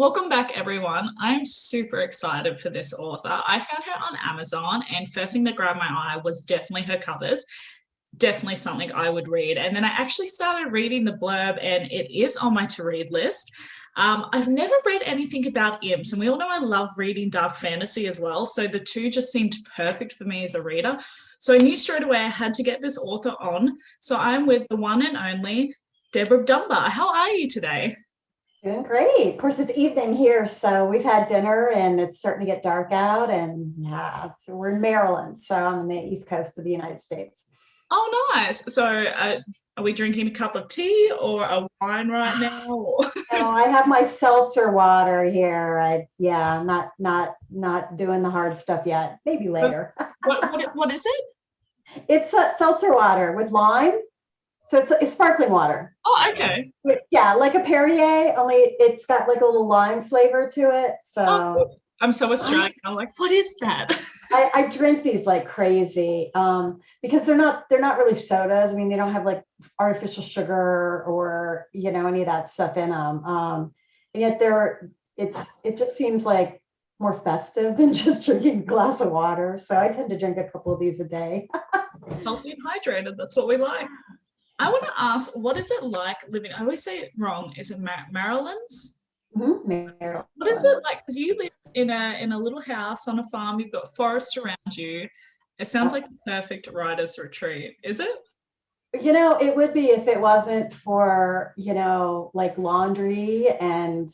Welcome back, everyone. I'm super excited for this author. I found her on Amazon, and first thing that grabbed my eye was definitely her covers. Definitely something I would read. And then I actually started reading the blurb, and it is on my to-read list. I've never read anything about imps, and we all know I love reading dark fantasy as well. So the two just seemed perfect for me as a reader. So I knew straight away I had to get this author on. So I'm with the one and only Debra Dunbar. How are you today? Doing great. Of course, it's evening here, so we've had dinner and it's starting to get dark out. And yeah, so we're in Maryland, so I'm on the east coast of the United States. Oh, nice. So are we drinking a cup of tea or a wine right now? So I have my seltzer water here. I'm not doing the hard stuff yet. Maybe later. What is it? It's a seltzer water with lime. So it's sparkling water. Oh, okay. Yeah, like a Perrier, only it's got like a little lime flavor to it. So I'm so Australian. I'm like, what is that? I drink these like crazy because they're not really sodas. I mean, they don't have like artificial sugar or any of that stuff in them. And yet it just seems like more festive than just drinking a glass of water. So I tend to drink a couple of these a day. Healthy and hydrated. That's what we like. I want to ask, what is it like living? I always say it wrong. Is it Maryland's? Maryland. What is it like? Because you live in a little house on a farm. You've got forests around you. It sounds like the perfect writer's retreat. Is it? It would be if it wasn't for, like laundry and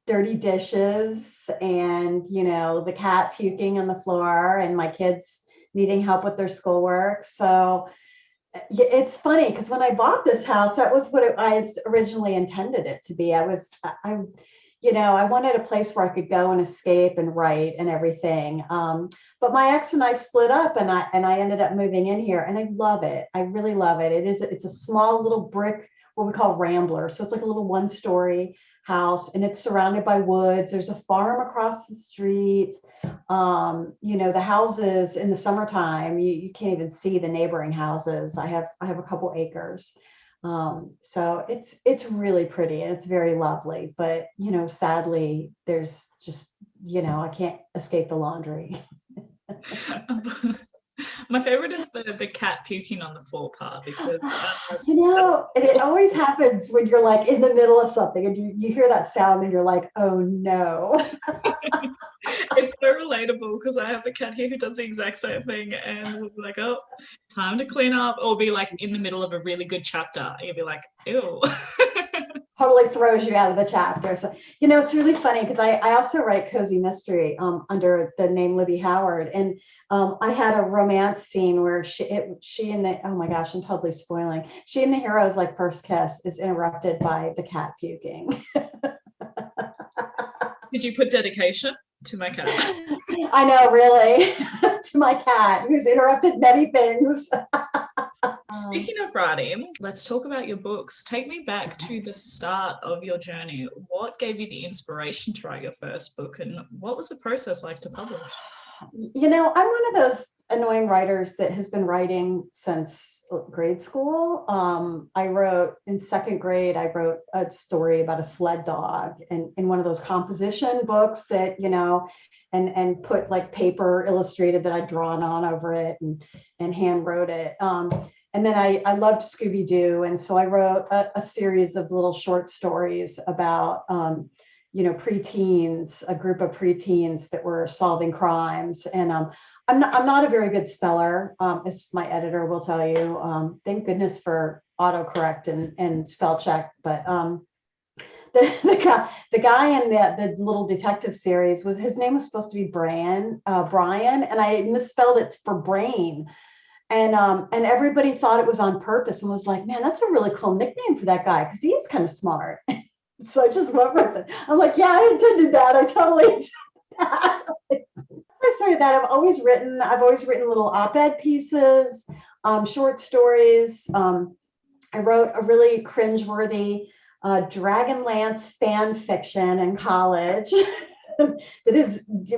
dirty dishes and, the cat puking on the floor and my kids needing help with their schoolwork. So it's funny because when I bought this house, that was what I originally intended it to be. I wanted a place where I could go and escape and write and everything. But my ex and I split up, and I ended up moving in here, and I love it. I really love it. It's a small little brick, what we call rambler. So it's like a little one-story house, and it's surrounded by woods. There's a farm across the street. The houses in the summertime, you can't even see the neighboring houses. I have a couple acres. So it's really pretty and it's very lovely, but sadly there's just, I can't escape the laundry. My favorite is the cat puking on the floor part because it always happens when you're like in the middle of something and you hear that sound and you're like, oh no. It's so relatable because I have a cat here who does the exact same thing, and we'll be like, oh, time to clean up, or be like in the middle of a really good chapter and you'll be like, ew. Totally throws you out of the chapter. So, it's really funny because I also write cozy mystery under the name Libby Howard. And I had a romance scene where she and the, oh my gosh, I'm totally spoiling. She and the hero's like first kiss is interrupted by the cat puking. Did you put dedication to my cat? I know, really. To my cat, who's interrupted many things. Speaking of writing, let's talk about your books. Take me back to the start of your journey. What gave you the inspiration to write your first book, and what was the process like to publish? I'm one of those annoying writers that has been writing since grade school. I wrote in second grade, I wrote a story about a sled dog and in one of those composition books that, and put like paper illustrated that I'd drawn on over it and hand wrote it. And then I loved Scooby-Doo. And so I wrote a series of little short stories about, preteens, a group of preteens that were solving crimes. And I'm not a very good speller, as my editor will tell you. Thank goodness for autocorrect and spell check. But the guy in the little detective series his name was supposed to be Brian, and I misspelled it for brain. And everybody thought it was on purpose and was like, man, that's a really cool nickname for that guy because he is kind of smart. So I just went with it. I'm like, yeah, I intended that. I totally intended that. I started that. I've always written little op-ed pieces, short stories. I wrote a really cringeworthy Dragonlance fan fiction in college that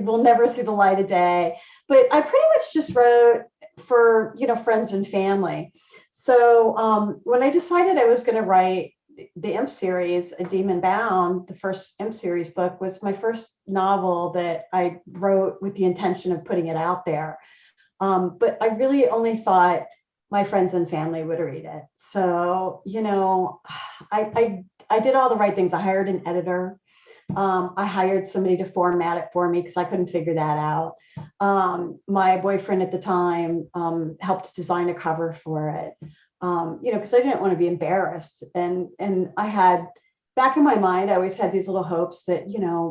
will never see the light of day. But I pretty much just wrote for friends and family. So when I decided I was going to write the Imp series, A Demon Bound, the first Imp series book, was my first novel that I wrote with the intention of putting it out there. But I really only thought my friends and family would read it. So, I did all the right things. I hired an editor. I hired somebody to format it for me because I couldn't figure that out. My boyfriend at the time helped design a cover for it, because I didn't want to be embarrassed. And I had, back in my mind, I always had these little hopes that,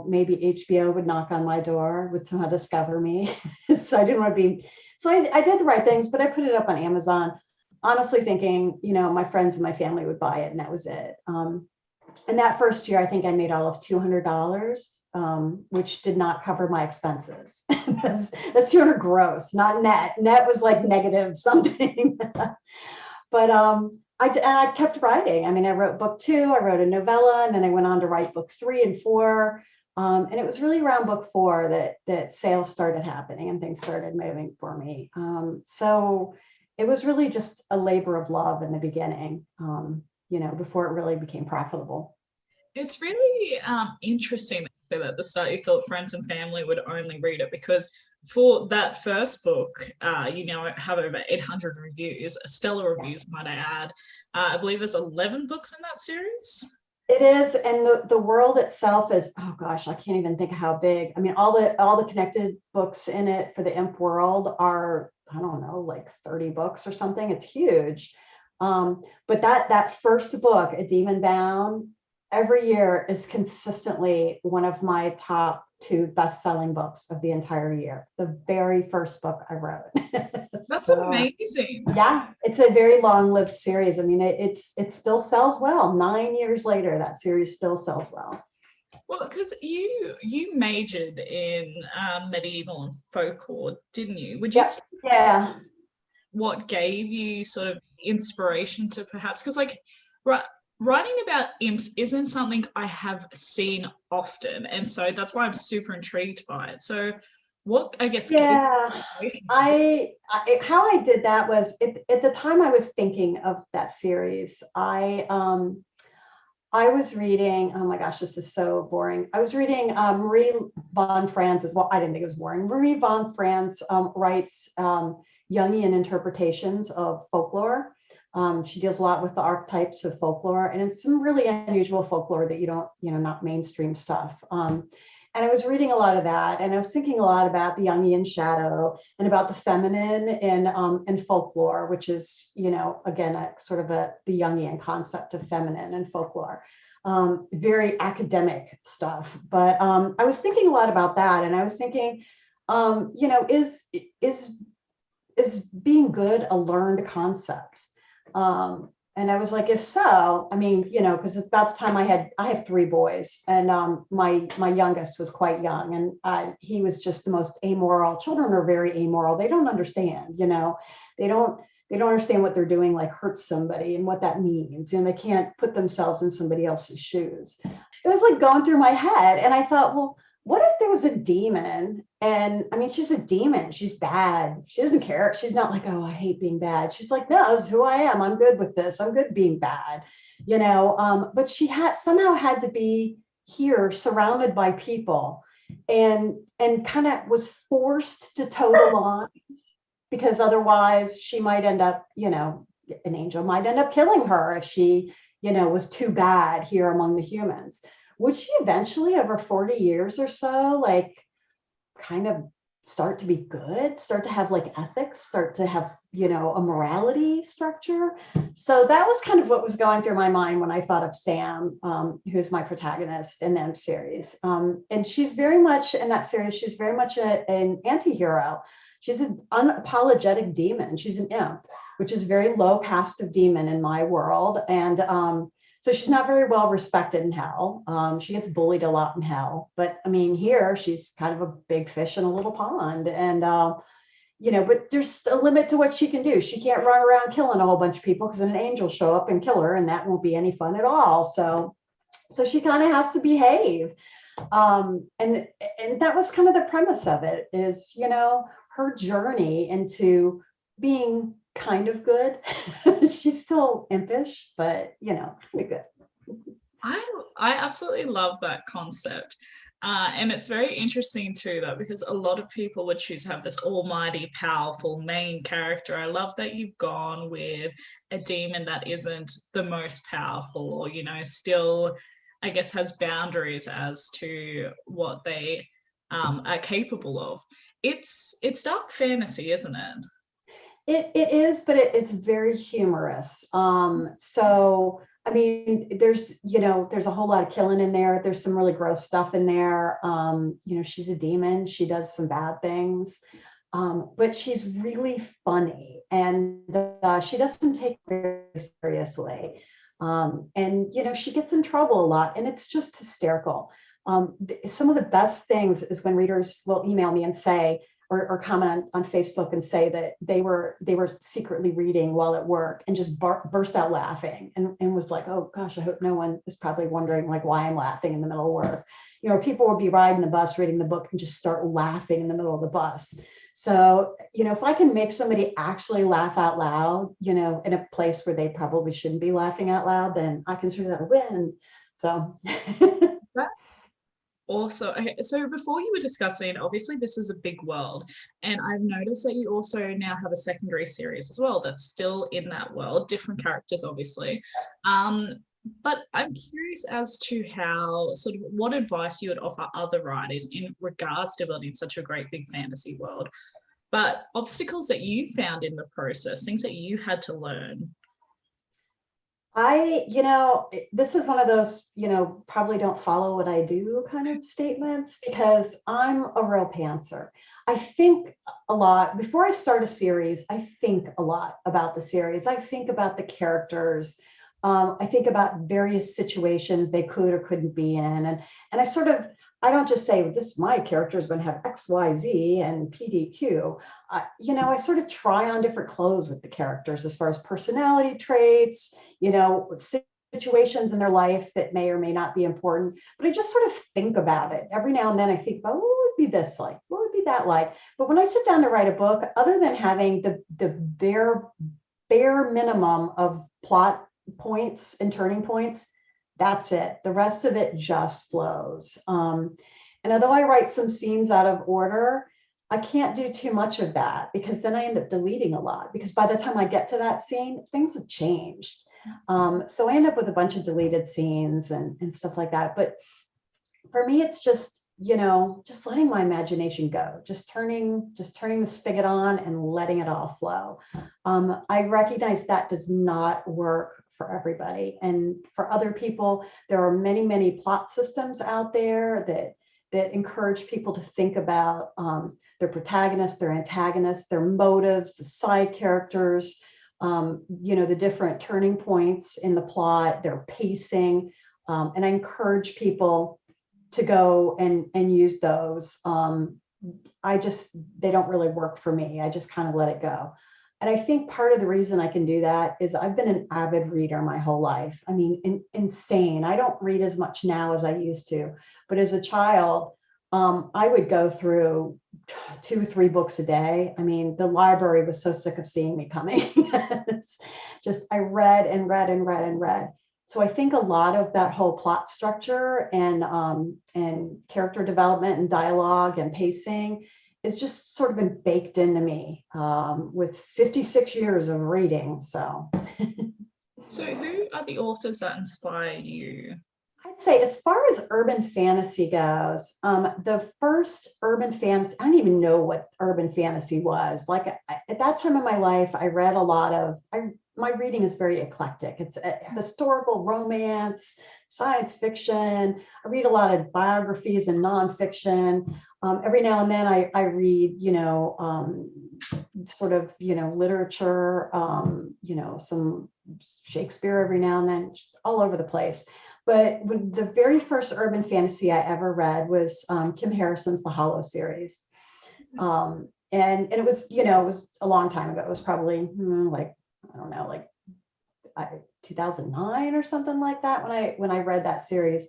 maybe HBO would knock on my door, would somehow discover me. So I didn't want to be, so I did the right things, but I put it up on Amazon, honestly thinking, my friends and my family would buy it, and that was it. And that first year, I think I made all of $200, which did not cover my expenses. That's 200 gross, not net. Net was like negative something. But I kept writing. I mean, I wrote book 2, I wrote a novella, and then I went on to write book 3 and 4. And it was really around book 4 that sales started happening and things started moving for me. So it was really just a labor of love in the beginning, before it really became profitable. It's really interesting that at the start you thought friends and family would only read it, because for that first book, it have over 800 reviews, stellar reviews, might I add. I believe there's 11 books in that series. It is, and the world itself is, oh gosh, I can't even think of how big. I mean, all the connected books in it for the Imp world are, I don't know, like 30 books or something. It's huge. But that first book, A Demon Bound, every year is consistently one of my top 2 best-selling books of the entire year. The very first book I wrote. That's amazing. Yeah, it's a very long-lived series. I mean, it still sells well. 9 years later, that series still sells well. Well, because you majored in medieval and folklore, didn't you? Would you say what gave you sort of inspiration to perhaps, because writing about imps isn't something I have seen often, and so that's why I'm super intrigued by it. So what, I guess, how I did that was at the time I was thinking of that series. I was reading, oh my gosh, this is so boring. I was reading Marie von Franz as well. I didn't think it was boring. Marie von Franz writes Jungian interpretations of folklore. She deals a lot with the archetypes of folklore, and it's some really unusual folklore that you don't, not mainstream stuff. And I was reading a lot of that, and I was thinking a lot about the Jungian shadow and about the feminine in folklore, which is, again, the Jungian concept of feminine and folklore. Very academic stuff, but I was thinking a lot about that, and I was thinking, is being good a learned concept? And I was like, if so, I mean, because at that time I have 3 boys, and my youngest was quite young, and he was just the most amoral. Children are very amoral. They don't understand, they don't understand what they're doing, like hurt somebody and what that means. They can't put themselves in somebody else's shoes. It was like going through my head, and I thought, well, what if there was a demon? And I mean, she's a demon. She's bad. She doesn't care. She's not like, oh, I hate being bad. She's like, no, this is who I am. I'm good with this. I'm good being bad, but she somehow had to be here surrounded by people, and kind of was forced to toe the line, because otherwise she might end up, an angel might end up killing her if she, was too bad here among the humans. Would she eventually, over 40 years or so, like kind of start to be good, start to have like ethics, start to have, a morality structure? So that was kind of what was going through my mind when I thought of Sam, who's my protagonist in the series. And she's very much in that series, she's very much an anti-hero. She's an unapologetic demon. She's an imp, which is very low caste of demon in my world. And so she's not very well respected in hell. She gets bullied a lot in hell. But I mean, here she's kind of a big fish in a little pond. And, but there's a limit to what she can do. She can't run around killing a whole bunch of people, because then an angel will show up and kill her, and that won't be any fun at all. So she kind of has to behave. And that was kind of the premise of it, is, her journey into being kind of good. She's still impish, but kind of good. I absolutely love that concept. And it's very interesting too, that because a lot of people would choose to have this almighty, powerful main character. I love that you've gone with a demon that isn't the most powerful, or, still, I guess, has boundaries as to what they are capable of. It's dark fantasy, isn't it? It is, but it's very humorous. So I mean, there's a whole lot of killing in there. There's some really gross stuff in there. She's a demon. She does some bad things, but she's really funny, and she doesn't take it very seriously. And she gets in trouble a lot, and it's just hysterical. Some of the best things is when readers will email me and say, or comment on Facebook and say that they were secretly reading while at work and just burst out laughing, and was like, oh gosh, I hope no one is probably wondering like why I'm laughing in the middle of work. People will be riding the bus reading the book and just start laughing in the middle of the bus. So if I can make somebody actually laugh out loud, in a place where they probably shouldn't be laughing out loud, then I consider that a win. So That's Also, okay, so before you were discussing, obviously this is a big world, and I've noticed that you also now have a secondary series as well that's still in that world, different characters, obviously. Um, but I'm curious as to how, sort of, what advice you would offer other writers in regards to building such a great big fantasy world, but obstacles that you found in the process, things that you had to learn. this is one of those, probably don't follow what I do kind of statements, because I'm a real pantser. I think a lot before I start a series. I think a lot about the series. I think about the characters. I think about various situations they could or couldn't be in. And I don't just say this, my character is going to have X, Y, Z and PDQ. I sort of try on different clothes with the characters as far as personality traits, situations in their life that may or may not be important. But I just sort of think about it. Every now and then I think about, what would be this like? What would be that like? But when I sit down to write a book, other than having the bare minimum of plot points and turning points, that's it. The rest of it just flows. And although I write some scenes out of order, I can't do too much of that, because then I end up deleting a lot, because by the time I get to that scene, things have changed. So I end up with a bunch of deleted scenes and stuff like that. But for me, it's just, just letting my imagination go, just turning the spigot on and letting it all flow. I recognize that does not work for everybody. And for other people, there are many, many plot systems out there that encourage people to think about their protagonists, their antagonists, their motives, the side characters, the different turning points in the plot, their pacing. And I encourage people to go and use those. They don't really work for me. I just kind of let it go. And I think part of the reason I can do that is I've been an avid reader my whole life. I mean, insane. I don't read as much now as I used to, but as a child, I would go through 2 or 3 books a day. I mean, the library was so sick of seeing me coming. I read and read and read and read. So I think a lot of that whole plot structure and character development and dialogue and pacing is just sort of been baked into me with 56 years of reading. So Who are the authors that inspire you? I'd say, as far as urban fantasy goes, the first urban fantasy, I don't even know what urban fantasy was. Like at that time in my life, I read a lot of, my reading is very eclectic. It's historical romance, science fiction. I read a lot of biographies and nonfiction. Every now and then I read, sort of, literature, some Shakespeare every now and then, all over the place. But the very first urban fantasy I ever read was Kim Harrison's The Hollow series. And it was, it was a long time ago. It was probably like, I don't know, like 2009 or something like that when I read that series.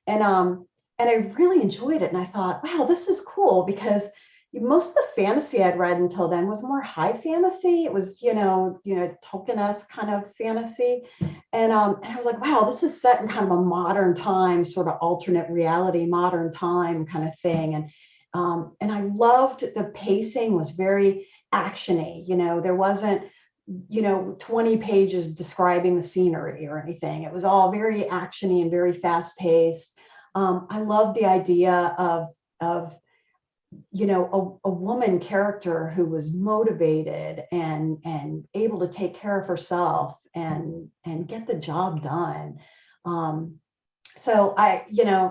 And I really enjoyed it. And I thought, wow, this is cool, because most of the fantasy I'd read until then was more high fantasy. It was, Tolkien-esque kind of fantasy. And I was like, wow, this is set in kind of a modern time, sort of alternate reality, modern time kind of thing. And I loved the pacing was very actiony. There wasn't, 20 pages describing the scenery or anything. It was all very actiony and very fast paced. I love the idea of a woman character who was motivated and able to take care of herself and get the job done. So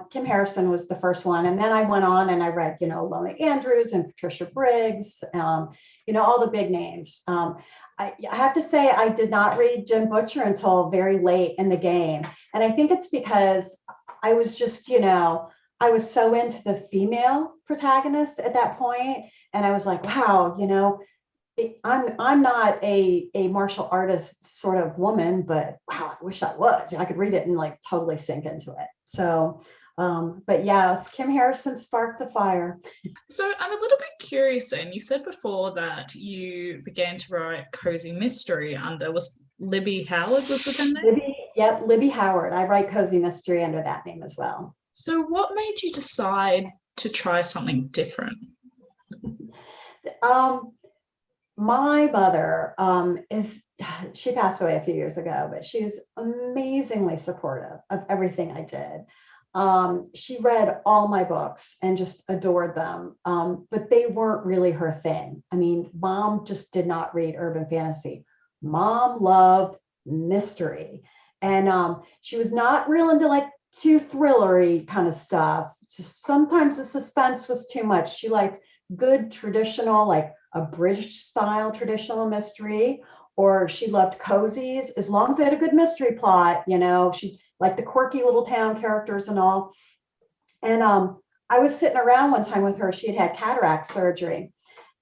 Kim Harrison was the first one, and then I went on and I read Lona Andrews and Patricia Briggs, all the big names. I have to say I did not read Jim Butcher until very late in the game, and I think it's because I was just I was so into the female protagonist at that point, and I was like, wow, I'm not a martial artist sort of woman, but wow, I wish I was. I could read it and like totally sink into it. So, but yes, Kim Harrison sparked the fire. So I'm a little bit curious, and you said before that you began to write cozy mystery under, was Libby Howard, was it in there? Libby Howard. I write cozy mystery under that name as well. So what made you decide to try something different? My mother she passed away a few years ago, but she's amazingly supportive of everything I did. She read all my books and just adored them, but they weren't really her thing. I mean, Mom just did not read urban fantasy. Mom loved mystery, and she was not real into like too thrillery kind of stuff. Just sometimes the suspense was too much. She liked good traditional, like a British style traditional mystery, or she loved cozies as long as they had a good mystery plot. She liked the quirky little town characters and all. And I was sitting around one time with her. She had cataract surgery,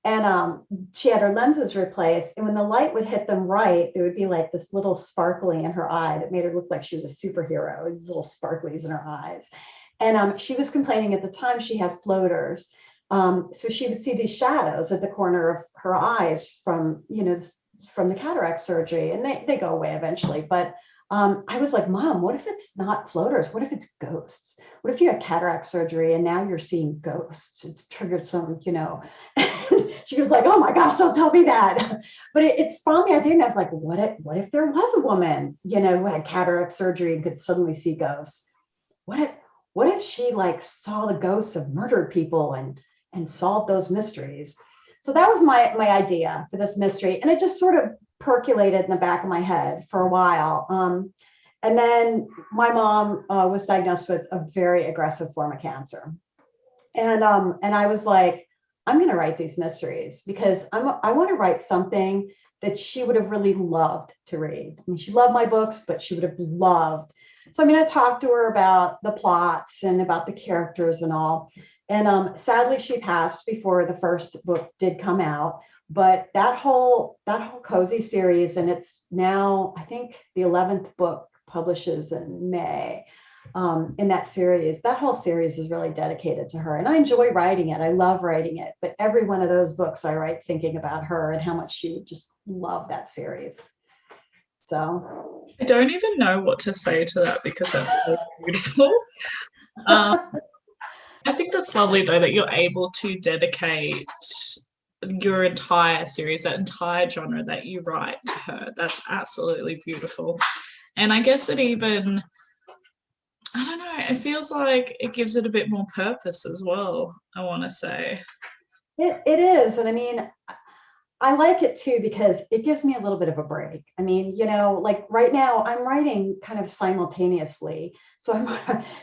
and she had her lenses replaced. And when the light would hit them right, there would be like this little sparkly in her eye that made her look like she was a superhero. These little sparklies in her eyes. And she was complaining at the time she had floaters. So she would see these shadows at the corner of her eyes from the cataract surgery, and they go away eventually. But I was like, Mom, what if it's not floaters? What if it's ghosts? What if you had cataract surgery and now you're seeing ghosts? It's triggered some, She was like, oh my gosh, don't tell me that. But it spawned the idea, and I was like, what if there was a woman, who had cataract surgery and could suddenly see ghosts? What if she like saw the ghosts of murdered people and solved those mysteries? So that was my idea for this mystery, and it just sort of percolated in the back of my head for a while. And then my mom was diagnosed with a very aggressive form of cancer, and I was like, I'm going to write these mysteries because I want to write something that she would have really loved to read. I mean, she loved my books, but she would have loved. So I talked to her about the plots and about the characters and all. And sadly, she passed before the first book did come out. But that whole cozy series, and it's now, I think, the 11th book publishes in May. In that series, that whole series is really dedicated to her, and I enjoy writing it. I love writing it, but every one of those books I write thinking about her and how much she would just love that series. So I don't even know what to say to that because that's so beautiful. I think that's lovely though that you're able to dedicate your entire series, that entire genre that you write to her. That's absolutely beautiful. And I guess it even, I don't know, it feels like it gives it a bit more purpose as well, I want to say. It is. And I like it too because it gives me a little bit of a break. Like right now I'm writing kind of simultaneously. So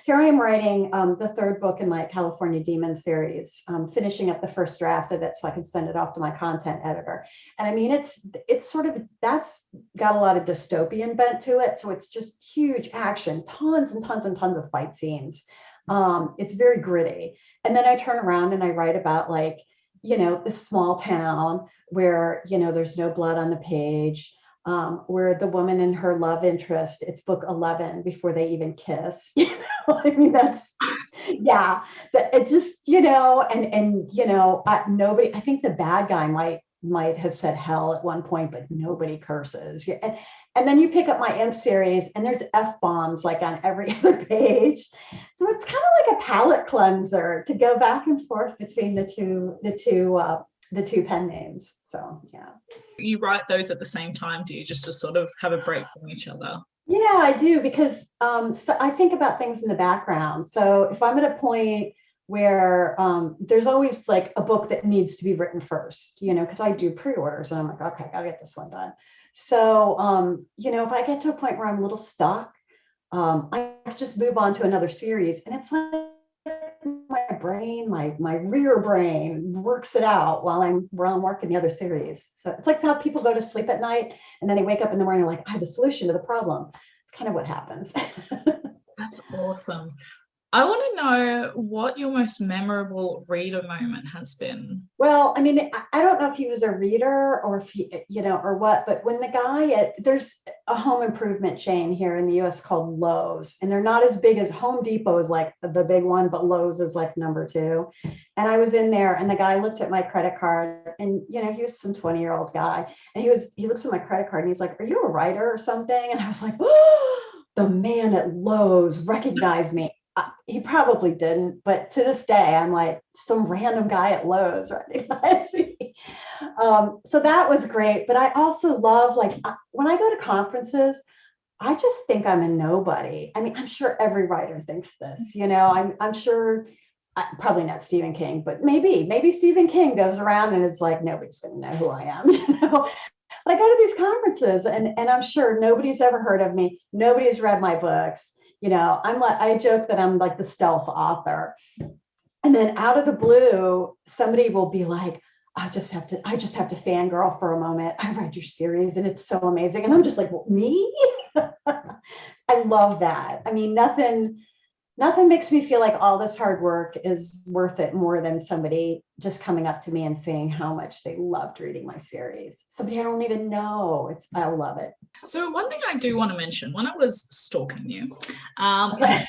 here I am writing the third book in my California Demon series, finishing up the first draft of it so I can send it off to my content editor. And it's sort of, that's got a lot of dystopian bent to it. So it's just huge action, tons and tons and tons of fight scenes. It's very gritty. And then I turn around and I write about this small town where, there's no blood on the page. where the woman and her love interest, it's book 11 before they even kiss. I mean, yeah, it's just, nobody, I think the bad guy might have said hell at one point, but nobody curses. And then you pick up my M series and there's F-bombs like on every other page. So it's kind of like a palate cleanser to go back and forth between the two pen names. So yeah. You write those at the same time, do you, just to sort of have a break from each other? Yeah, I do, because so I think about things in the background. So if I'm at a point where there's always like a book that needs to be written first, because I do pre-orders and I'm like, okay, I gotta get this one done. So, if I get to a point where I'm a little stuck, I just move on to another series, and it's like my brain, my rear brain works it out while I'm working the other series. So it's like how people go to sleep at night and then they wake up in the morning and like, I have the solution to the problem. It's kind of what happens. That's awesome. I want to know what your most memorable reader moment has been. Well, I mean, I don't know if he was a reader or if he, or what, but when the guy there's a home improvement chain here in the US called Lowe's, and they're not as big as Home Depot is like the big one, but Lowe's is like number 2. And I was in there and the guy looked at my credit card, and, he was some 20-year-old guy, and he looks at my credit card and he's like, are you a writer or something? And I was like, oh, the man at Lowe's recognized me. He probably didn't, but to this day, I'm like, some random guy at Lowe's recognized me. So that was great. But I also love, like, when I go to conferences, I just think I'm a nobody. I mean, I'm sure every writer thinks this, I'm sure, probably not Stephen King, but maybe Stephen King goes around and it's like, nobody's going to know who I am, But I go to these conferences and I'm sure nobody's ever heard of me. Nobody's read my books. I joke that I'm like the stealth author. And then out of the blue, somebody will be like, I just have to fangirl for a moment. I read your series and it's so amazing. And I'm just like, well, me? I love that. I mean, nothing makes me feel like all this hard work is worth it more than somebody just coming up to me and saying how much they loved reading my series. Somebody I don't even know. I love it. So one thing I do want to mention, when I was stalking you, Okay.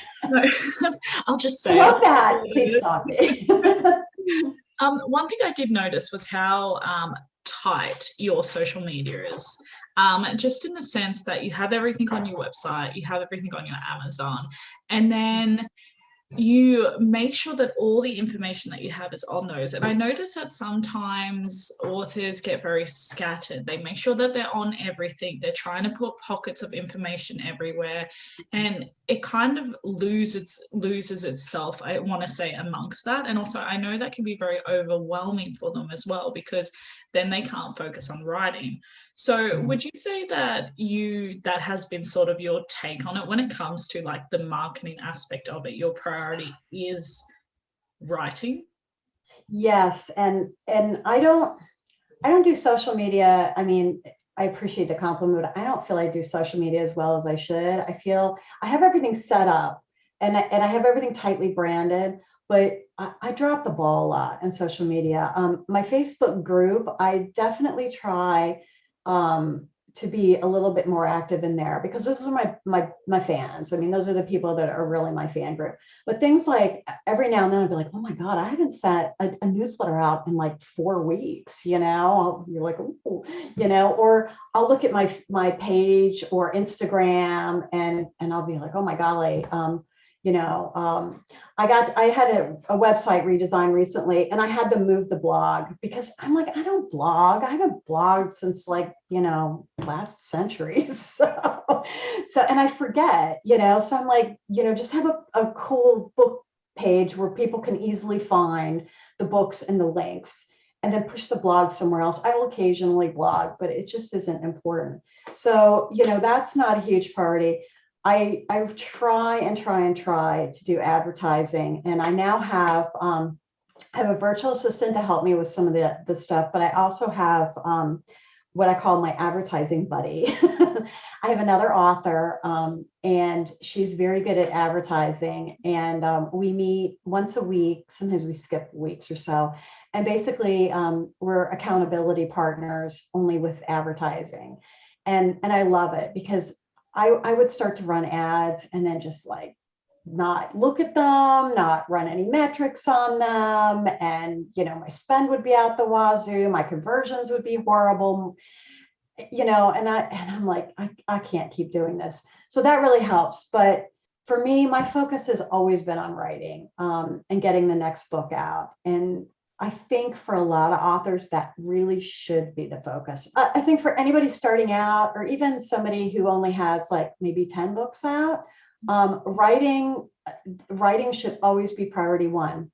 I'll just say, I love that. Please stop me. One thing I did notice was how tight your social media is. Just in the sense that you have everything on your website, you have everything on your Amazon, and then you make sure that all the information that you have is on those. And I notice that sometimes authors get very scattered. They make sure that they're on everything. They're trying to put pockets of information everywhere, and it kind of loses itself, I want to say, amongst that. And also I know that can be very overwhelming for them as well, because then they can't focus on writing. So would you say that that has been sort of your take on it when it comes to like the marketing aspect of it? Your priority is writing? Yes. And I don't do social media. I mean, I appreciate the compliment, but I don't feel I do social media as well as I should. I feel I have everything set up and I have everything tightly branded, but I drop the ball a lot in social media. My Facebook group, I definitely try to be a little bit more active in there, because those are my fans. I mean, those are the people that are really my fan group. But things like every now and then I'll be like, oh my God, I haven't sent a newsletter out in like 4 weeks, you're like, ooh, or I'll look at my page or Instagram and I'll be like, oh my golly, I had a website redesign recently, and I had to move the blog because I'm like, I don't blog. I haven't blogged since last century. So, and I forget, so I'm like, just have a cool book page where people can easily find the books and the links, and then push the blog somewhere else. I will occasionally blog, but it just isn't important. So, that's not a huge priority. I try to do advertising, and I now have a virtual assistant to help me with some of the stuff, but I also have what I call my advertising buddy. I have another author, and she's very good at advertising, and we meet once a week. Sometimes we skip weeks or so, and basically we're accountability partners only with advertising. And I love it because I would start to run ads and then just like not look at them, not run any metrics on them. And, my spend would be out the wazoo, my conversions would be horrible, and I'm like, I can't keep doing this. So that really helps. But for me, my focus has always been on writing and getting the next book out. And I think for a lot of authors, that really should be the focus. I think for anybody starting out, or even somebody who only has like maybe 10 books out, writing should always be priority one,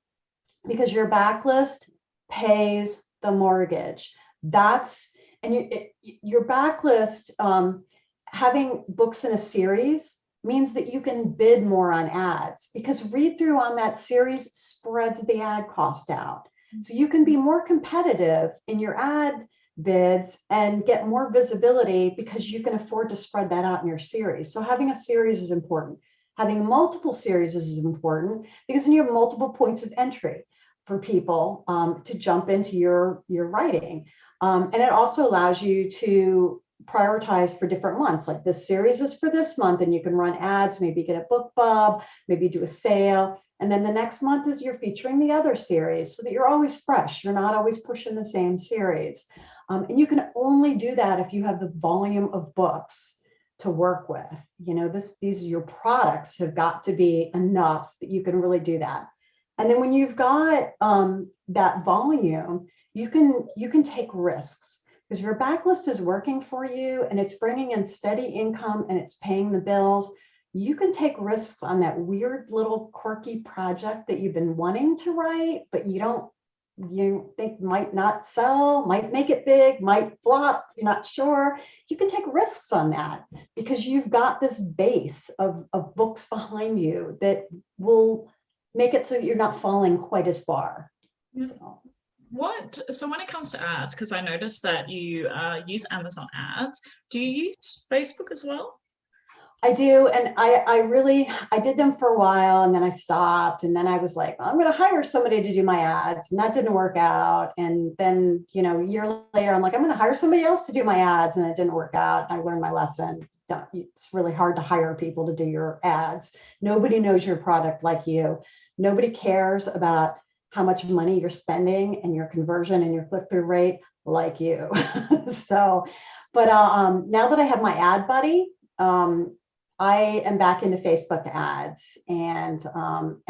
because your backlist pays the mortgage. Your backlist, having books in a series means that you can bid more on ads, because read through on that series spreads the ad cost out. So you can be more competitive in your ad bids and get more visibility because you can afford to spread that out in your series. So having a series is important. Having multiple series is important because then you have multiple points of entry for people to jump into your writing. And it also allows you to prioritize for different months. Like this series is for this month, and you can run ads, maybe get a book club, maybe do a sale. And then the next month is you're featuring the other series so that you're always fresh. You're not always pushing the same series. And you can only do that if you have the volume of books to work with. Your products have got to be enough that you can really do that. And then when you've got that volume, you can take risks, because your backlist is working for you and it's bringing in steady income and it's paying the bills. You can take risks on that weird little quirky project that you've been wanting to write, but you think might not sell, might make it big, might flop, you're not sure. You can take risks on that because you've got this base of books behind you that will make it so that you're not falling quite as far. So when it comes to ads, because I noticed that you use Amazon ads, do you use Facebook as well? I do. And I did them for a while, and then I stopped. And then I was like, I'm going to hire somebody to do my ads. And that didn't work out. And then, a year later, I'm like, I'm going to hire somebody else to do my ads. And it didn't work out. I learned my lesson. It's really hard to hire people to do your ads. Nobody knows your product like you. Nobody cares about how much money you're spending and your conversion and your click-through rate like you. But now that I have my ad buddy, I am back into Facebook ads, and I'm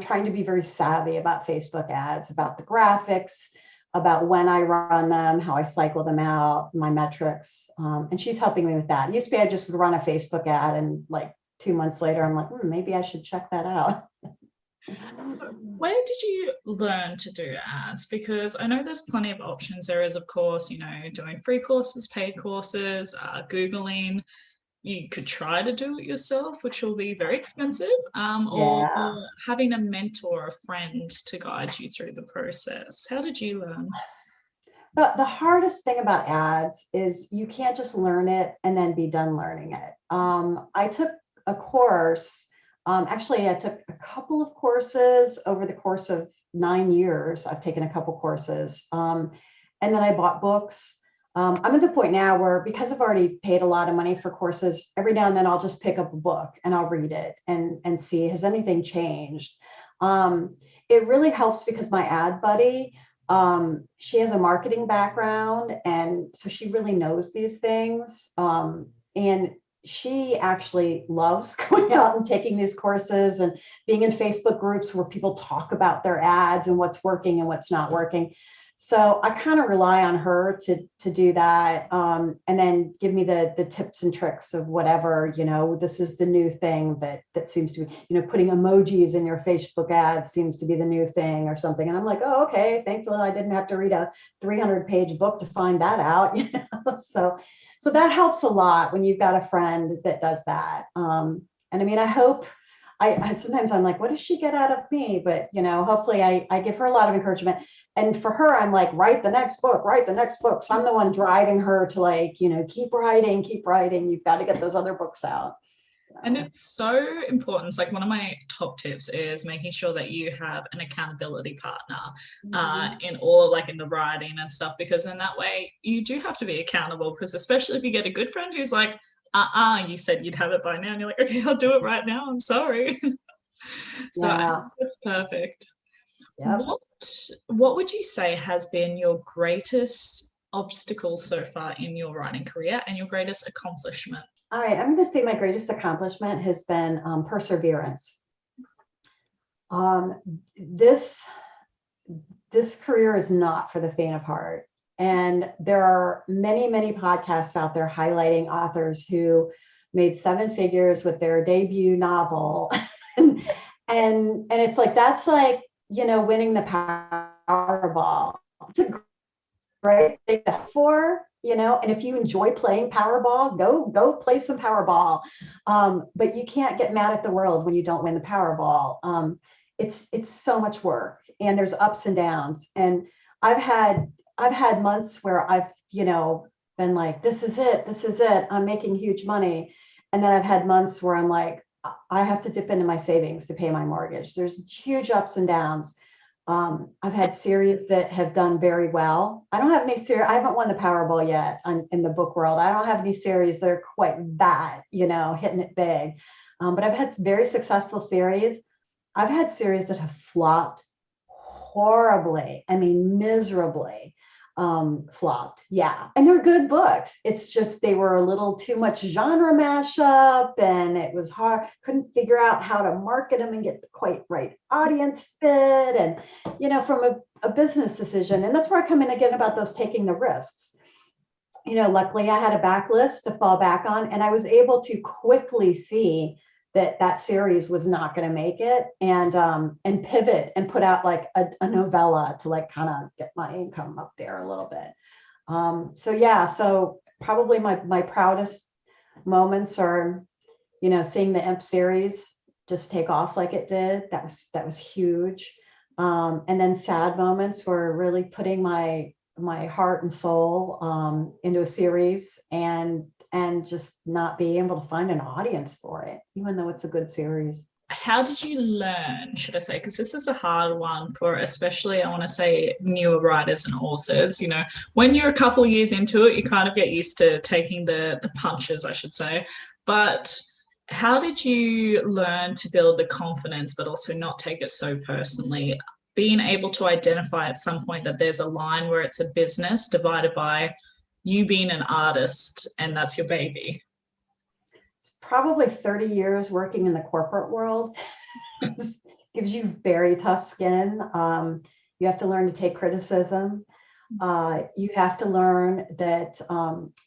trying to be very savvy about Facebook ads, about the graphics, about when I run them, how I cycle them out, my metrics, and she's helping me with that. It used to be I just would run a Facebook ad, and like 2 months later, I'm like, maybe I should check that out. Where did you learn to do ads? Because I know there's plenty of options. There is, of course, doing free courses, paid courses, Googling. You could try to do it yourself, which will be very expensive, or having a mentor, a friend to guide you through the process. How did you learn? The hardest thing about ads is you can't just learn it and then be done learning it. I took a course. Actually, I took a couple of courses over the course of 9 years. I've taken a couple courses, and then I bought books. I'm at the point now where, because I've already paid a lot of money for courses, every now and then I'll just pick up a book and I'll read it and see, has anything changed? It really helps because my ad buddy, she has a marketing background, and so she really knows these things. And she actually loves going out and taking these courses and being in Facebook groups where people talk about their ads and what's working and what's not working. So I kind of rely on her to do that, and then give me the tips and tricks of whatever, this is the new thing that seems to be, putting emojis in your Facebook ads seems to be the new thing or something. And I'm like, oh, okay, thankfully I didn't have to read a 300-page book to find that out. So that helps a lot when you've got a friend that does that. And I mean, I hope, I sometimes I'm like, what does she get out of me? But, hopefully I give her a lot of encouragement. And for her, I'm like, write the next book. So I'm the one driving her to keep writing. You've got to get those other books out. And it's so important. It's like one of my top tips is making sure that you have an accountability partner in all, like in the writing and stuff, because in that way you do have to be accountable, because especially if you get a good friend who's like, you said you'd have it by now, and you're like, okay, I'll do it right now. I'm sorry. So I think that's perfect. Yep. What would you say has been your greatest obstacle so far in your writing career and your greatest accomplishment? All right, I'm going to say my greatest accomplishment has been perseverance. This career is not for the faint of heart. And there are many, many podcasts out there highlighting authors who made 7 figures with their debut novel. and it's like, that's like, winning the Powerball. It's a great thing for, and if you enjoy playing Powerball, go play some Powerball. But you can't get mad at the world when you don't win the Powerball. It's so much work, and there's ups and downs. And I've had months where I've, been like, this is it. I'm making huge money. And then I've had months where I'm like, I have to dip into my savings to pay my mortgage. There's huge ups and downs. I've had series that have done very well. I don't have any series. I haven't won the Powerball yet in the book world. I don't have any series that are quite that, hitting it big. But I've had very successful series. I've had series that have flopped horribly. I mean, miserably flopped. Yeah. And they're good books. It's just, they were a little too much genre mashup, and it was hard. Couldn't figure out how to market them and get the quite right audience fit. And, from a business decision. And that's where I come in again about those taking the risks. Luckily I had a backlist to fall back on, and I was able to quickly see that series was not going to make it, and pivot and put out like a novella to like kind of get my income up there a little bit. So probably my proudest moments are, seeing the Imp series just take off like it did. That was huge. And then sad moments were really putting my heart and soul into a series, and just not being able to find an audience for it, even though it's a good series. How did you learn, should I say, because this is a hard one for especially, I want to say, newer writers and authors. When you're a couple years into it, you kind of get used to taking the punches, I should say. But how did you learn to build the confidence, but also not take it so personally? Being able to identify at some point that there's a line where it's a business divided by you being an artist, and that's your baby. It's probably 30 years working in the corporate world. Gives you very tough skin. You have to learn to take criticism. You have to learn that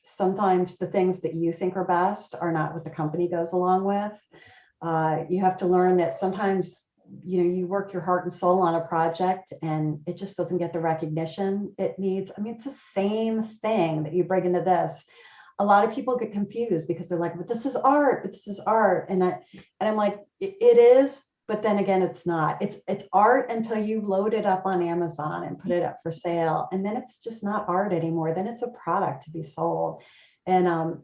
sometimes the things that you think are best are not what the company goes along with. You have to learn that sometimes you work your heart and soul on a project and it just doesn't get the recognition it needs. I mean, it's the same thing that you bring into this. A lot of people get confused because they're like, but this is art, And I'm like, it is, but then again, it's not. It's art until you load it up on Amazon and put it up for sale. And then it's just not art anymore. Then it's a product to be sold. And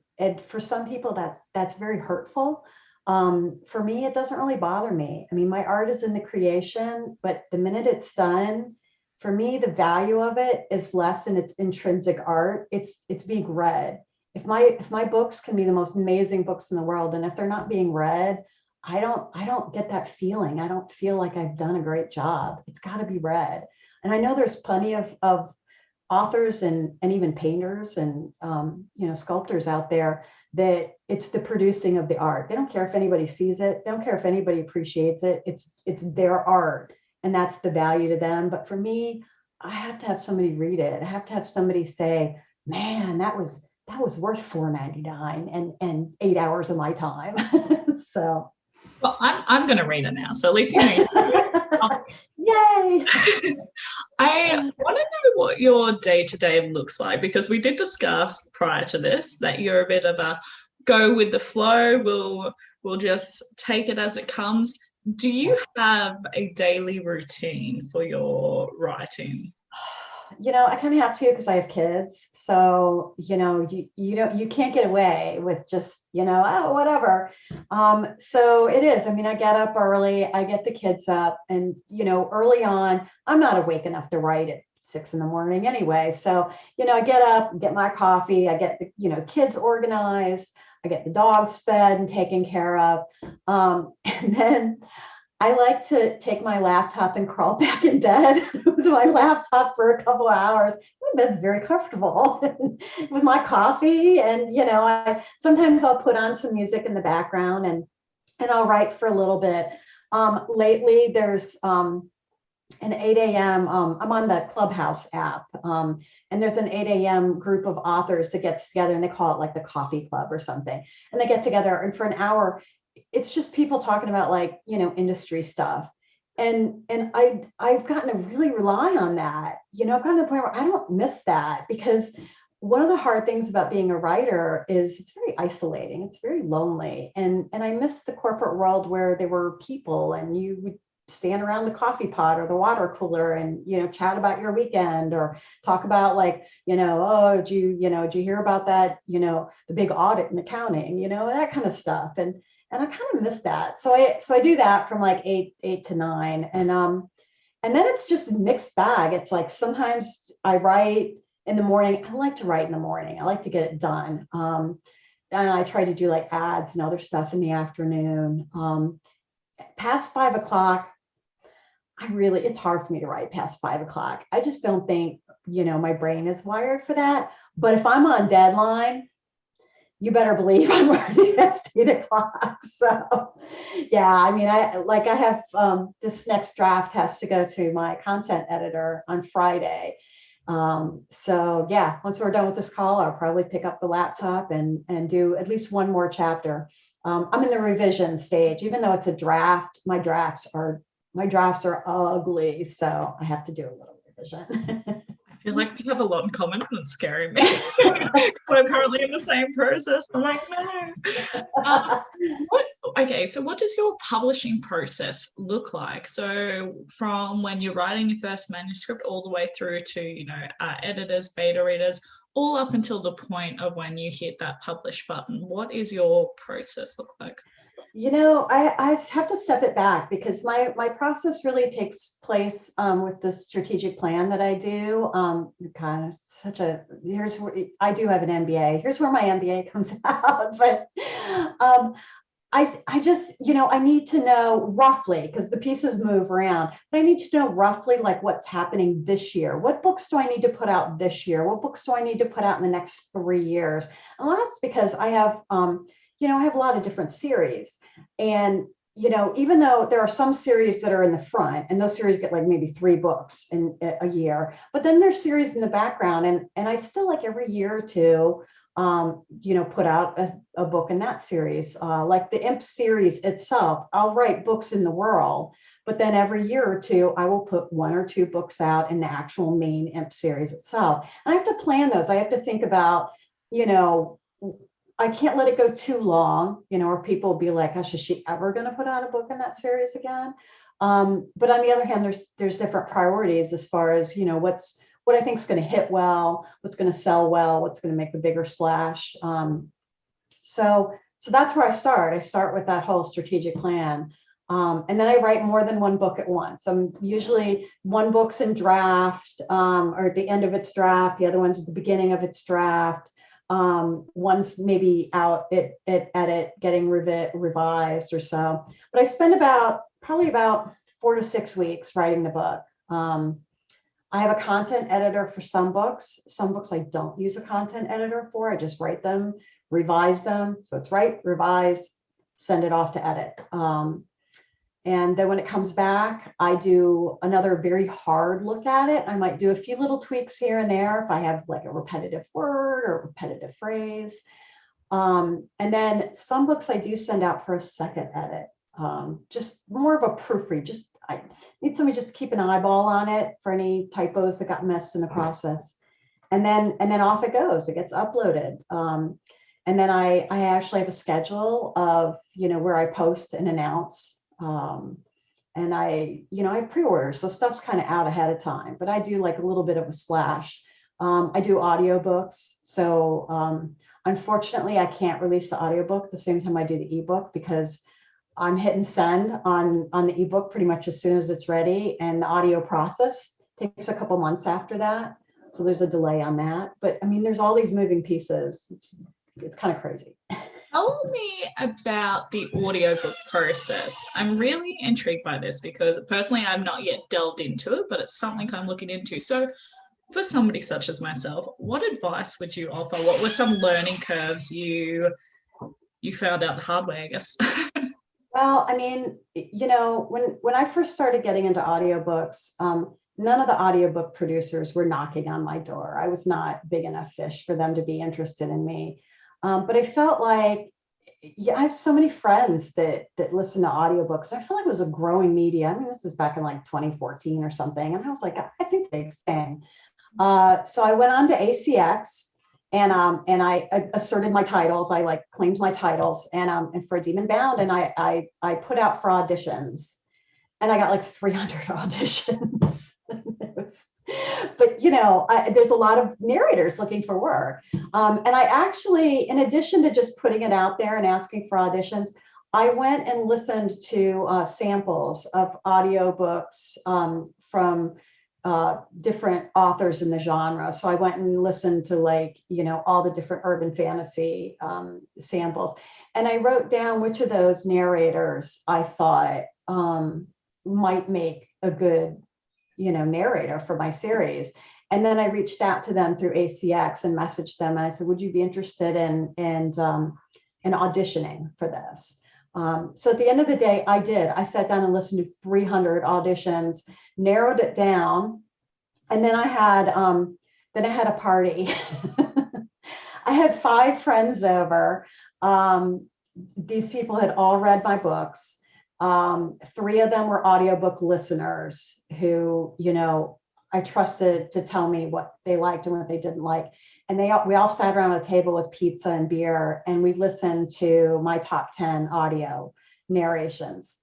for some people that's very hurtful. For me, it doesn't really bother me. I mean, my art is in the creation, but the minute it's done, for me, the value of it is less in its intrinsic art. It's being read. If my books can be the most amazing books in the world, and if they're not being read, I don't get that feeling. I don't feel like I've done a great job. It's got to be read. And I know there's plenty of authors and even painters and sculptors out there that it's the producing of the art. They don't care if anybody sees it. They don't care if anybody appreciates it. It's their art, and that's the value to them. But for me, I have to have somebody read it. I have to have somebody say, man, that was worth $4.99 and 8 hours of my time. So well, I'm going to read it now, so at least you know. Yay! I want to know what your day-to-day looks like, because we did discuss prior to this that you're a bit of a go with the flow. We'll just take it as it comes. Do you have a daily routine for your writing? I kind of have to because I have kids. So, you can't get away with just, oh, whatever. So it is. I mean, I get up early, I get the kids up, and, early on, I'm not awake enough to write at 6 in the morning anyway. So, I get up, get my coffee, I get the, kids organized, I get the dogs fed and taken care of. And then I like to take my laptop and crawl back in bed with my laptop for a couple of hours. My bed's very comfortable with my coffee. And, sometimes I'll put on some music in the background and I'll write for a little bit. Lately, there's an 8 a.m. I'm on the Clubhouse app, and there's an 8 a.m. group of authors that gets together, and they call it like the coffee club or something. And they get together, and for an hour, it's just people talking about like, industry stuff. And I've gotten to really rely on that, I've gotten to the point where I don't miss that, because one of the hard things about being a writer is it's very isolating. It's very lonely. And I miss the corporate world where there were people and you would stand around the coffee pot or the water cooler and, chat about your weekend or talk about like, oh, did you hear about that, the big audit in accounting, that kind of stuff. And I kind of miss that. So I do that from like eight to 9. And then it's just a mixed bag. It's like sometimes I write in the morning. I like to write in the morning. I like to get it done. And I try to do like ads and other stuff in the afternoon. Past 5 o'clock, it's hard for me to write past 5 o'clock. I just don't think, my brain is wired for that. But if I'm on deadline, you better believe I'm writing past 8 o'clock. So yeah, I mean, I have this next draft has to go to my content editor on Friday. So yeah, once we're done with this call, I'll probably pick up the laptop and do at least one more chapter. I'm in the revision stage, even though it's a draft. My drafts are ugly, so I have to do a little revision. I feel like we have a lot in common, and it's scaring me. So I'm currently in the same process. I'm like, no. Okay, so what does your publishing process look like? So from when you're writing your first manuscript all the way through to, editors, beta readers, all up until the point of when you hit that publish button. What is your process look like? I have to step it back because my process really takes place with the strategic plan that I do. Kind of here's where I do have an MBA. Here's where my MBA comes out. But I just, I need to know roughly, because the pieces move around, but I need to know roughly like what's happening this year. What books do I need to put out this year? What books do I need to put out in the next 3 years? And that's because I have, I have a lot of different series. And, even though there are some series that are in the front, and those series get like maybe 3 books in a year, but then there's series in the background. And I still like every year or two, put out a book in that series. Like the Imp series itself, I'll write books in the world, but then every year or two, I will put 1 or 2 books out in the actual main Imp series itself. And I have to plan those. I have to think about, I can't let it go too long, or people will be like, gosh, is she ever going to put out a book in that series again? But on the other hand, there's different priorities as far as, what I think is going to hit well, what's going to sell well, what's going to make the bigger splash. So that's where I start. I start with that whole strategic plan. And then I write more than 1 book at once. I'm usually 1 book's in draft, or at the end of its draft. The other one's at the beginning of its draft. One's maybe out at edit, getting revised or so. But I spend probably about 4 to 6 weeks writing the book. I have a content editor for some books. Some books I don't use a content editor for. I just write them, revise them. So it's write, revise, send it off to edit. And then when it comes back, I do another very hard look at it. I might do a few little tweaks here and there if I have like a repetitive word or repetitive phrase. And then some books I do send out for a second edit, just more of a proofread. I need somebody just to keep an eyeball on it for any typos that got missed in the process. And then off it goes. It gets uploaded. And then I actually have a schedule of, where I post and announce I pre-order, so stuff's kind of out ahead of time, but I do like a little bit of a splash. I do audiobooks. So unfortunately, I can't release the audiobook at the same time I do the ebook, because I'm hitting send on the ebook pretty much as soon as it's ready. And the audio process takes a couple months after that. So there's a delay on that. But I mean, there's all these moving pieces. It's kind of crazy. Tell me about the audiobook process. I'm really intrigued by this because personally I've not yet delved into it, but it's something I'm looking into. So for somebody such as myself, what advice would you offer? What were some learning curves you found out the hard way, I guess? Well, I mean, when I first started getting into audiobooks, none of the audiobook producers were knocking on my door. I was not big enough fish for them to be interested in me. But I felt like, I have so many friends that listen to audiobooks. And I feel like it was a growing media. I mean, this is back in like 2014 or something. And I was like, I think they thing. So I went on to ACX, and I asserted my titles. I like claimed my titles, and for Demon Bound, and I put out for auditions, and I got like 300 auditions. But there's a lot of narrators looking for work, and I actually, in addition to just putting it out there and asking for auditions, I went and listened to samples of audiobooks from different authors in the genre. So I went and listened to all the different urban fantasy samples, and I wrote down which of those narrators I thought might make a good narrator for my series. And then I reached out to them through ACX and messaged them, and I said, would you be interested in auditioning for this? So at the end of the day, I did. I sat down and listened to 300 auditions, narrowed it down, and then I had a party. I had 5 friends over. These people had all read my books. 3 of them were audiobook listeners who, I trusted to tell me what they liked and what they didn't like. And we all sat around a table with pizza and beer, and we listened to my top 10 audio narrations.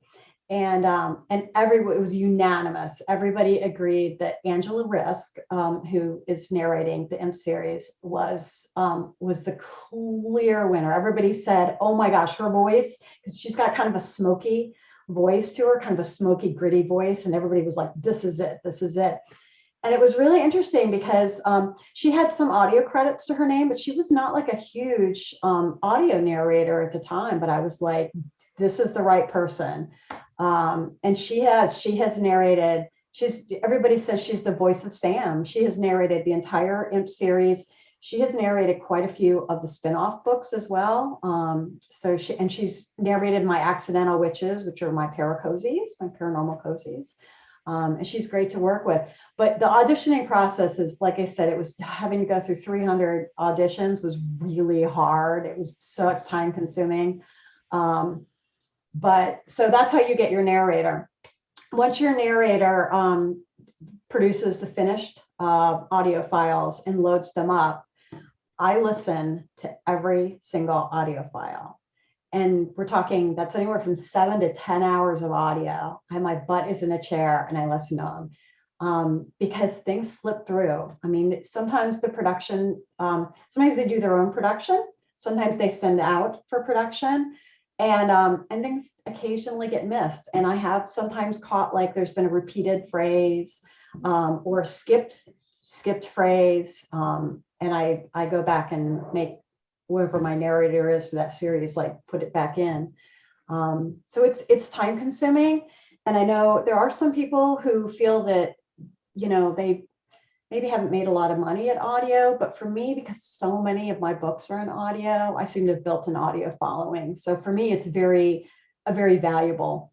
And it was unanimous. Everybody agreed that Angela Risk, who is narrating the Imp series, was the clear winner. Everybody said, "Oh my gosh, her voice," because she's got kind of a smoky voice to her, kind of a smoky, gritty voice, and everybody was like, "This is it. This is it." And it was really interesting because she had some audio credits to her name, but she was not like a huge audio narrator at the time. But I was like, this is the right person. And she has narrated, everybody says she's the voice of Sam. She has narrated the entire Imp series. She has narrated quite a few of the spin-off books as well. She's narrated my Accidental Witches, which are my paracozies, my paranormal cozies. And she's great to work with. But the auditioning process is, like I said, it was having to go through 300 auditions was really hard. It was so time consuming. But so that's how you get your narrator. Once your narrator produces the finished audio files and loads them up, I listen to every single audio file. And we're talking, that's anywhere from 7 to 10 hours of audio. My butt is in a chair and I listen to them because things slip through. I mean, sometimes the production, sometimes they do their own production. Sometimes they send out for production, and things occasionally get missed. And I have sometimes caught, like, there's been a repeated phrase or a skipped phrase. And I go back and make whoever my narrator is for that series, like, put it back in. So it's time consuming. And I know there are some people who feel that, they maybe haven't made a lot of money at audio, but for me, because so many of my books are in audio, I seem to have built an audio following. So for me, it's a very valuable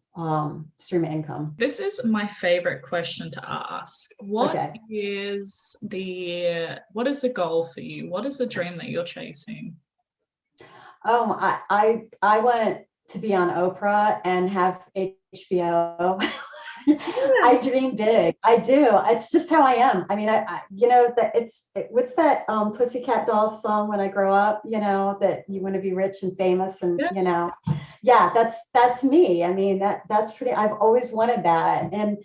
stream of income. This is my favorite question to ask. What is the goal for you? What is the dream that you're chasing? I want to be on Oprah and have HBO I dream big. I do. It's just how I am. I mean, what's that Pussycat Dolls song, When I Grow Up, that you want to be rich and famous and, Yes. yeah, that's me. I mean, that's pretty, I've always wanted that. And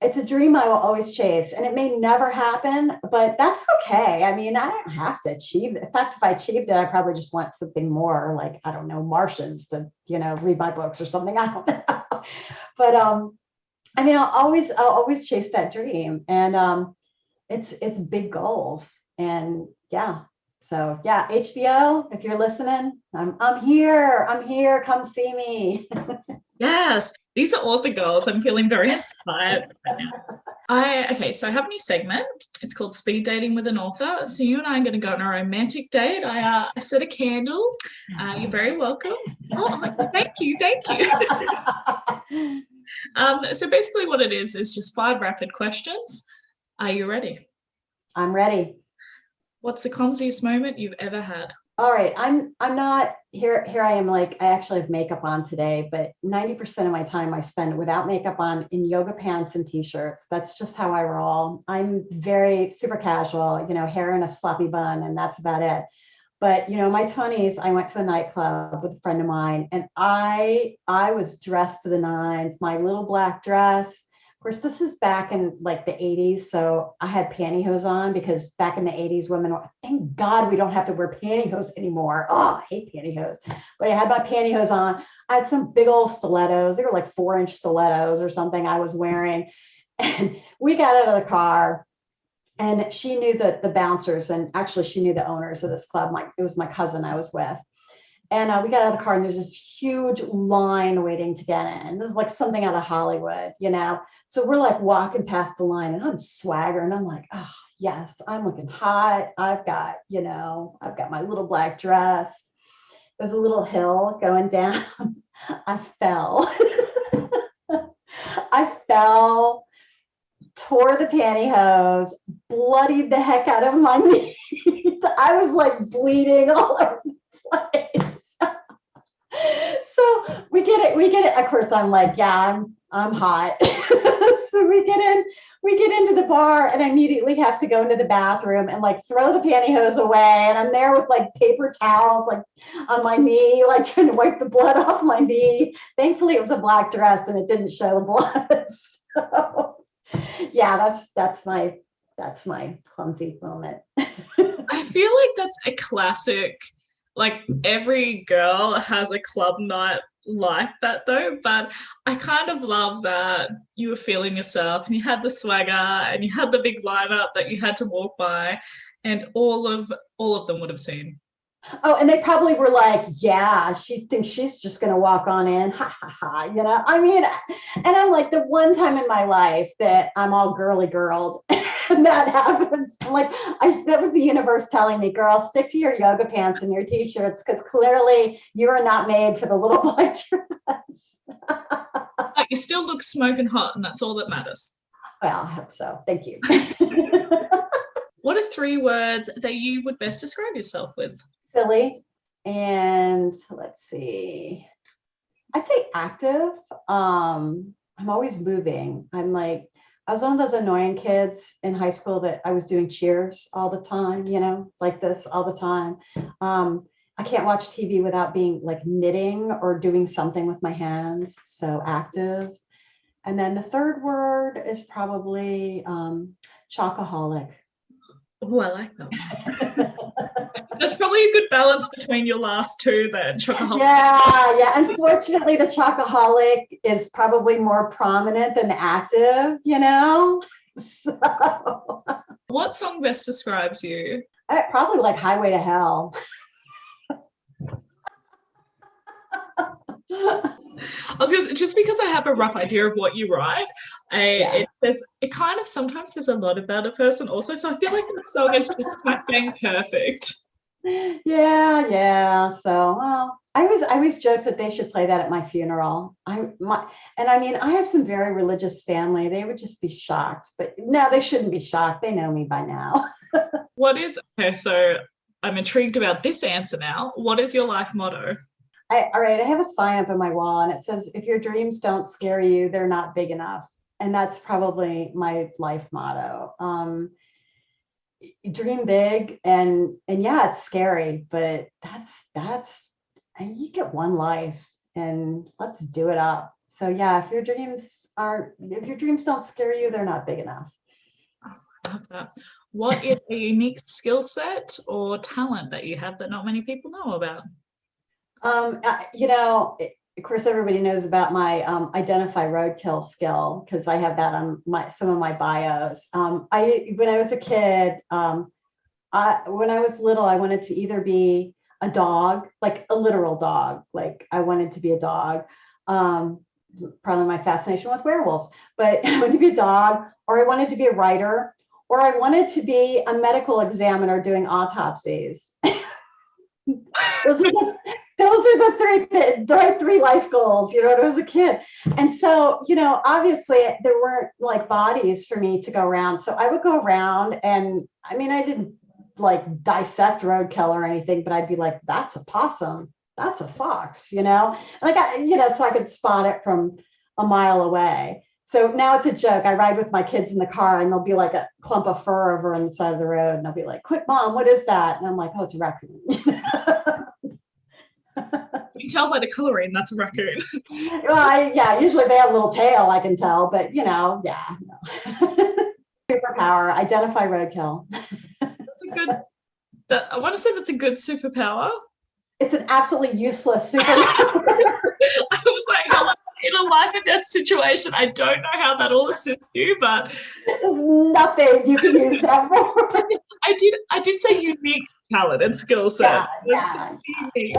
it's a dream I will always chase, and it may never happen, but that's okay. I mean, I don't have to achieve it. In fact, if I achieved it, I probably just want something more, like, I don't know, Martians to, read my books or something. I don't know. But I mean, I'll always chase that dream, and it's big goals, and yeah. So yeah, HBO, if you're listening, I'm here. I'm here. Come see me. Yes, these are author goals. I'm feeling very inspired right now. So I have a new segment. It's called Speed Dating with an Author. So you and I are going to go on a romantic date. I set a candle. You're very welcome. Oh, thank you. So basically what it is just 5 rapid questions. Are you ready? I'm ready. What's the clumsiest moment you've ever had? All right, I'm not here. I am, like, I actually have makeup on today, but 90% of my time I spend without makeup on, in yoga pants and t-shirts. That's just how I roll. I'm very super casual, hair in a sloppy bun, and that's about it. But my 20s, I went to a nightclub with a friend of mine, and I was dressed to the nines, my little black dress. Of course, this is back in like the 80s, so I had pantyhose on, because back in the 80s, women were, thank God we don't have to wear pantyhose anymore. Oh, I hate pantyhose. But I had my pantyhose on. I had some big old stilettos. They were like 4-inch stilettos or something I was wearing. And we got out of the car, and she knew the bouncers, and actually she knew the owners of this club. It was my cousin I was with. And we got out of the car, and there's this huge line waiting to get in. This is like something out of Hollywood, So we're like walking past the line, and I'm swaggering. I'm like, oh, yes, I'm looking hot. I've got my little black dress. There's a little hill going down. I fell. I fell, tore the pantyhose, bloodied the heck out of my knee. I was like bleeding all over the place. So we get it. Of course, I'm like, yeah, I'm hot. So we get into the bar, and I immediately have to go into the bathroom and like throw the pantyhose away. And I'm there with like paper towels, like on my knee, like trying to wipe the blood off my knee. Thankfully, it was a black dress and it didn't show the blood. So yeah, that's my clumsy moment. I feel like that's a classic. Like every girl has a club night like that though, but I kind of love that you were feeling yourself and you had the swagger and you had the big lineup that you had to walk by, and all of them would have seen. Oh, and they probably were like, yeah, she thinks she's just going to walk on in. Ha ha ha. I mean, and I'm like, the one time in my life that I'm all girly girled and that happens. I'm like, that was the universe telling me, girl, stick to your yoga pants and your t-shirts, because clearly you are not made for the little black dress. But you still look smoking hot, and that's all that matters. Well, I hope so. Thank you. What are 3 words that you would best describe yourself with? Silly, and let's see, I'd say active. I'm always moving. I was one of those annoying kids in high school that I was doing cheers all the time, like this all the time. I can't watch TV without being like knitting or doing something with my hands. So active. And then the 3rd word is probably chocoholic. Oh, I like that. That's probably a good balance between your last 2 then, chocoholic. Yeah. Unfortunately, the chocoholic is probably more prominent than active, So What song best describes you? I probably like Highway to Hell. I was gonna say, just because I have a rough idea of what you write, it kind of sometimes says a lot about a person also. So I feel like the song is just quite being perfect. Yeah. So, well, I always joke that they should play that at my funeral. I have some very religious family. They would just be shocked, but no, they shouldn't be shocked. They know me by now. Okay, so I'm intrigued about this answer now. What is your life motto? All right, I have a sign up on my wall and it says, if your dreams don't scare you, they're not big enough. And that's probably my life motto. Dream big, and yeah, it's scary, but that's and you get one life, and let's do it up. So yeah, if your dreams don't scare you, they're not big enough. I love that. What is a unique skill set or talent that you have that not many people know about? Of course, everybody knows about my identify roadkill skill because I have that on some of my bios. When I was a kid, when I was little, I wanted to either be a dog, like a literal dog, like I wanted to be a dog. Probably my fascination with werewolves, but I wanted to be a dog, or I wanted to be a writer, or I wanted to be a medical examiner doing autopsies. Those are the three life goals, when I was a kid. And so, obviously there weren't like bodies for me to go around. So I would go around, and I mean, I didn't like dissect roadkill or anything, but I'd be like, that's a possum, that's a fox, and I got, so I could spot it from a mile away. So now it's a joke. I ride with my kids in the car, and there'll be like a clump of fur over on the side of the road, and they'll be like, quick, Mom, what is that? And I'm like, oh, it's a raccoon. You can tell by the coloring that's a raccoon. Well, usually they have a little tail, I can tell, but No. Superpower, identify roadkill. I want to say that's a good superpower. It's an absolutely useless superpower. I was like, in a life and death situation, I don't know how that all assists you, but nothing you can use that for. I did say unique talent and skill set. Yeah. Unique.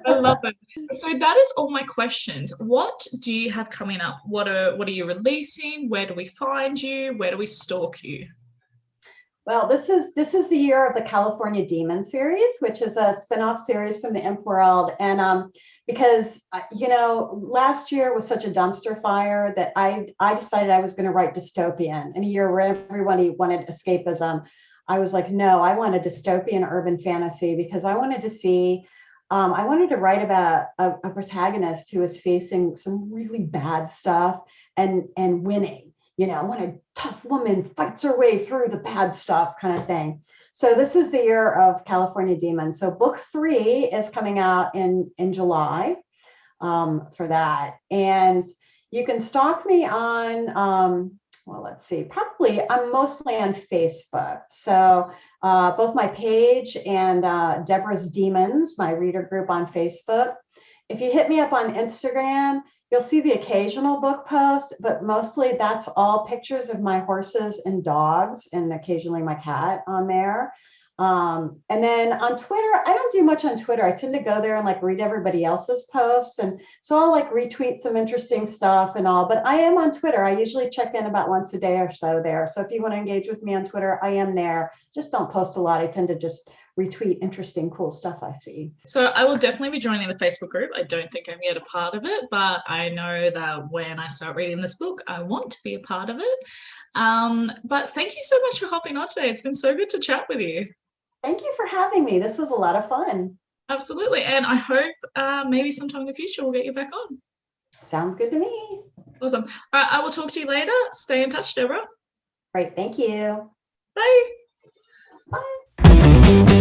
I love it. So that is all my questions. What do you have coming up? What are you releasing? Where do we find you? Where do we stalk you? Well, this is the year of the California Demon series, which is a spinoff series from the Imp World. And because, last year was such a dumpster fire that I decided I was going to write dystopian. In a year where everybody wanted escapism, I was like, no, I want a dystopian urban fantasy, because I wanted to see, I wanted to write about a protagonist who is facing some really bad stuff and winning. When a tough woman fights her way through the bad stuff kind of thing. So this is the year of California Demon. So book 3 is coming out in July for that. And you can stalk me on, let's see, probably I'm mostly on Facebook. So both my page and Debra's Demons, my reader group on Facebook. If you hit me up on Instagram, you'll see the occasional book post, but mostly that's all pictures of my horses and dogs, and occasionally my cat on there. And then on Twitter, I don't do much on Twitter. I tend to go there and like read everybody else's posts. And so I'll like retweet some interesting stuff and all, but I am on Twitter. I usually check in about once a day or so there. So if you want to engage with me on Twitter, I am there. Just don't post a lot. I tend to just retweet interesting, cool stuff I see. So I will definitely be joining the Facebook group. I don't think I'm yet a part of it, but I know that when I start reading this book, I want to be a part of it. But thank you so much for hopping on today. It's been so good to chat with you. Thank you for having me. This was a lot of fun. Absolutely. And I hope maybe sometime in the future we'll get you back on. Sounds good to me. Awesome. All right, I will talk to you later. Stay in touch, Debra. Great. Thank you. Bye. Bye.